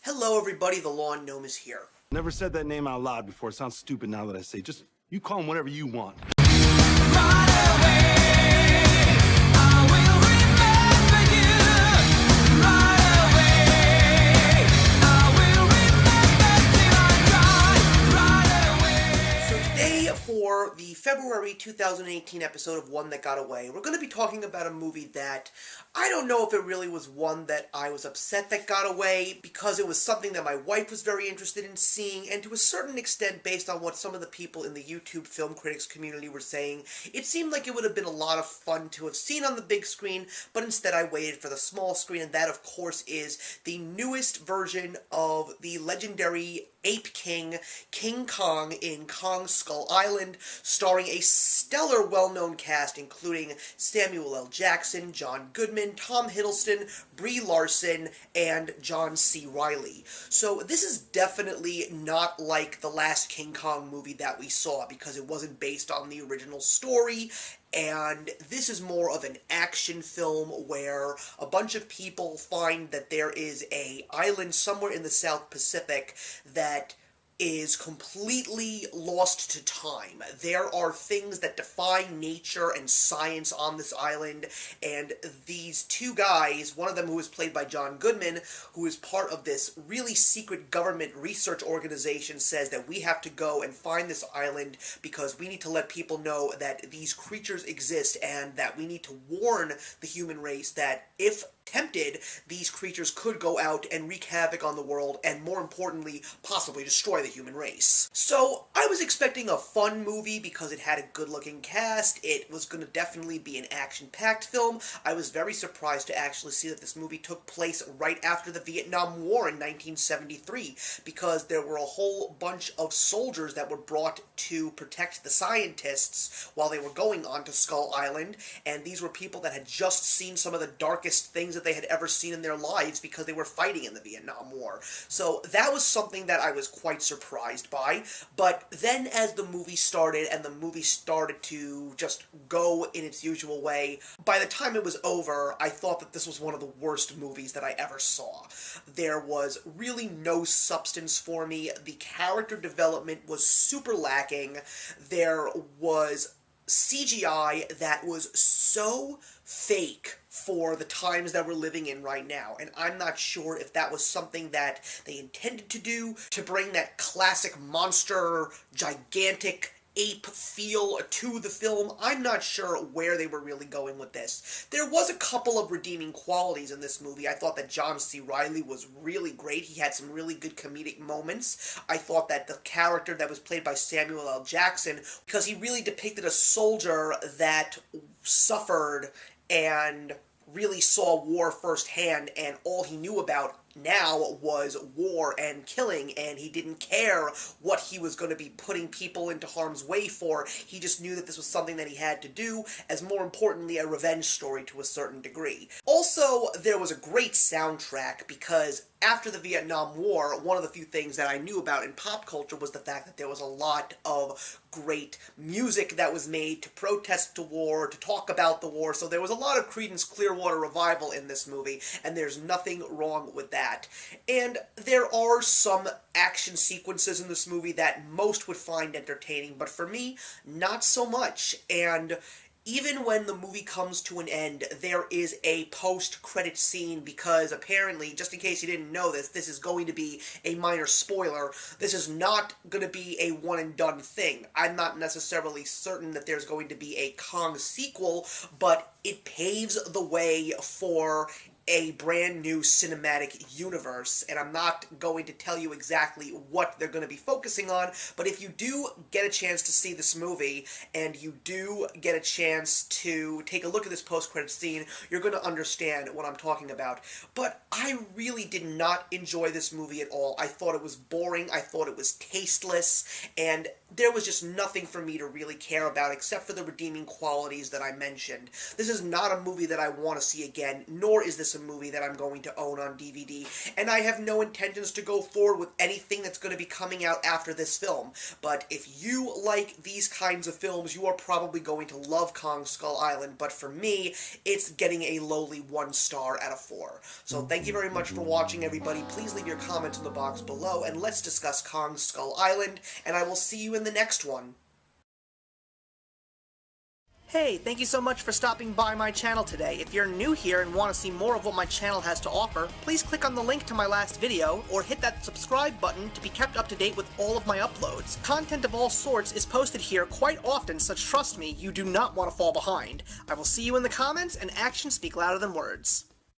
Hello everybody, the Lawn Gnome is here. Never said that name out loud before. It sounds stupid now that I say it. Just, you call him whatever you want. So today, for the February 2018 episode of One That Got Away, we're going to be talking about a movie that I don't know if it really was one that I was upset that got away, because it was something that my wife was very interested in seeing, and to a certain extent, based on what some of the people in the YouTube film critics community were saying, it seemed like it would have been a lot of fun to have seen on the big screen, but instead I waited for the small screen, and that, of course, is the newest version of the legendary Ape King, King Kong in Kong Skull Island, starring a stellar well-known cast including Samuel L. Jackson, John Goodman, Tom Hiddleston, Brie Larson, and John C. Reilly. So this is definitely not like the last King Kong movie that we saw, because it wasn't based on the original story, and this is more of an action film where a bunch of people find that there is an island somewhere in the South Pacific that is completely lost to time. There are things that defy nature and science on this island, and these two guys, one of them who is played by John Goodman, who is part of this really secret government research organization, says that we have to go and find this island because we need to let people know that these creatures exist and that we need to warn the human race that if tempted, these creatures could go out and wreak havoc on the world, and more importantly, possibly destroy the human race. So, I was expecting a fun movie because it had a good-looking cast, it was going to definitely be an action-packed film. I was very surprised to actually see that this movie took place right after the Vietnam War in 1973, because there were a whole bunch of soldiers that were brought to protect the scientists while they were going onto Skull Island, and these were people that had just seen some of the darkest things that they had ever seen in their lives because they were fighting in the Vietnam War. So that was something that I was quite surprised by, but then as the movie started and the movie started to just go in its usual way, by the time it was over, I thought that this was one of the worst movies that I ever saw. There was really no substance for me, the character development was super lacking, there was CGI that was so fake for the times that we're living in right now, and I'm not sure if that was something that they intended to do to bring that classic monster, gigantic ape feel to the film. I'm not sure where they were really going with this. There was a couple of redeeming qualities in this movie. I thought that John C. Reilly was really great. He had some really good comedic moments. I thought that the character that was played by Samuel L. Jackson, because he really depicted a soldier that suffered and really saw war firsthand, and all he knew about now was war and killing, and he didn't care what he was going to be putting people into harm's way for. He just knew that this was something that he had to do, as more importantly, a revenge story to a certain degree. Also, there was a great soundtrack, because after the Vietnam War, one of the few things that I knew about in pop culture was the fact that there was a lot of great music that was made to protest the war, to talk about the war, so there was a lot of Creedence Clearwater Revival in this movie, and there's nothing wrong with that. And there are some action sequences in this movie that most would find entertaining, but for me, not so much. And even when the movie comes to an end, there is a post-credit scene, because apparently, just in case you didn't know this, this is going to be a minor spoiler. This is not going to be a one-and-done thing. I'm not necessarily certain that there's going to be a Kong sequel, but it paves the way for a brand new cinematic universe, and I'm not going to tell you exactly what they're going to be focusing on, but if you do get a chance to see this movie, and you do get a chance to take a look at this post-credit scene, you're going to understand what I'm talking about. But I really did not enjoy this movie at all. I thought it was boring, I thought it was tasteless, and there was just nothing for me to really care about except for the redeeming qualities that I mentioned. This is not a movie that I want to see again, nor is this awesome movie that I'm going to own on DVD, and I have no intentions to go forward with anything that's going to be coming out after this film. But if you like these kinds of films, you are probably going to love Kong Skull Island, but for me, it's getting a lowly 1 star out of 4. So thank you very much for watching, everybody. Please leave your comments in the box below, and let's discuss Kong Skull Island, and I will see you in the next one. Hey, thank you so much for stopping by my channel today. If you're new here and want to see more of what my channel has to offer, please click on the link to my last video, or hit that subscribe button to be kept up to date with all of my uploads. Content of all sorts is posted here quite often, so trust me, you do not want to fall behind. I will see you in the comments, and actions speak louder than words.